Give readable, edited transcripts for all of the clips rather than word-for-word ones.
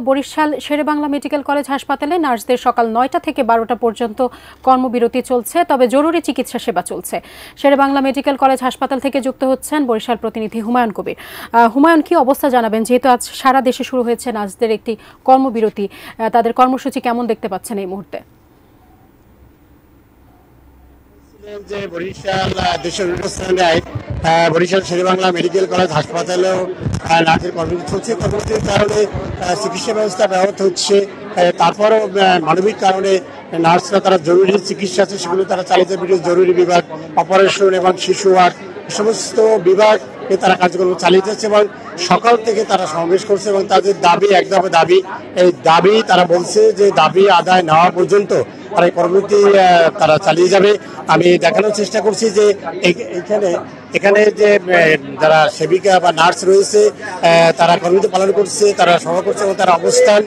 Barishal Sherebangla medical college হাসপাতালে নার্সদের সকাল ৯টা থেকে ১২টা পর্যন্ত কর্মবিরতি চলছে, তবে জরুরি চিকিৎসা সেবা চলছে। শেরেবাংলা মেডিকেল কলেজ হাসপাতাল থেকে যুক্ত হচ্ছেন বরিশাল প্রতিনিধি হুমায়ুন কবির। হুমায়ুন, কি অবস্থা জানাবেন? যেহেতু আজ সারা দেশে শুরু হয়েছে নার্সদের একটি কর্মবিরতি, তাদের কর্মসূচি কেমন দেখতে পাচ্ছেন এই মুহূর্তে? যে বরিশাল দেশের বরিশাল শেরেবাংলা মেডিকেল কলেজ হাসপাতালেও নার্সের কর্মসূচি চলছে। কর্মসূচির কারণে চিকিৎসা ব্যবস্থা ব্যাহত হচ্ছে, তারপরও মানবিক কারণে নার্সরা তারা জরুরি চিকিৎসা আছে সেগুলো তারা চালিয়ে যাবে। জরুরি বিভাগ, অপারেশন এবং শিশু ওয়ার্ড সমস্ত বিভাগে তারা কার্যক্রম চালিয়ে যাচ্ছে এবং সকাল থেকে তারা সমাবেশ করছে এবং তাদের দাবি একদম দাবি, এই দাবি তারা বলছে যে দাবি আদায় নেওয়া পর্যন্ত তারা এই কর্মসূচি তারা চালিয়ে যাবে। আমি দেখানোর চেষ্টা করছি যে এখানে যে যারা সেবিকা বা নার্স রয়েছে তারা কর্মসূচি পালন করছে, তারা সভা করছে এবং তারা অবস্থান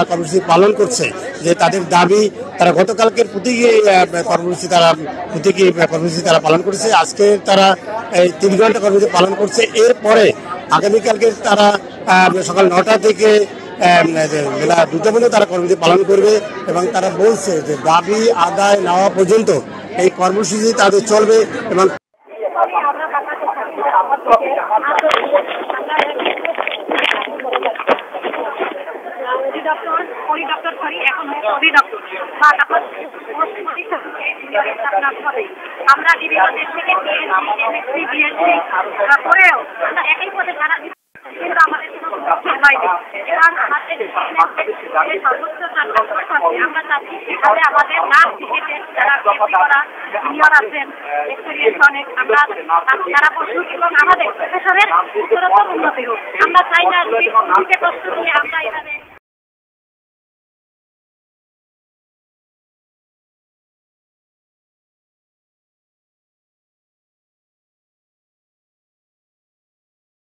কর্মসূচি পালন করছে যে তাদের দাবি তারা গতকালকের প্রতীকী কর্মসূচি তারা পালন করেছে। আজকে তারা 3 ঘন্টা কর্মসূচি পালন করছে। এরপরে আগামীকালকে তারা সকাল 9টা থেকে বেলা 2টা পর্যন্ত তারা কর্মসূচি পালন করবে এবং তারা বলছে যে দাবি আদায় নেওয়া পর্যন্ত এই কর্মসূচি তাদের চলবে। এবং আমরা বিভিন্ন দেশ থেকে করেও আমরা একই পথে যারা কিন্তু আমাদের কোনো হয়নি এবং আমাদের সর্বোচ্চ আমরা চাচ্ছি সেখানে আমাদের না যারা করা সিনিয়র আছেন, এক্সপিরিয়েন্স অনেক, আমরা তারা প্রস্তুত এবং আমাদের প্রফেশনের উত্তরোত্তর উন্নতি হোক। আমরা চাই না প্রস্তুত নিয়ে আমরা এখানে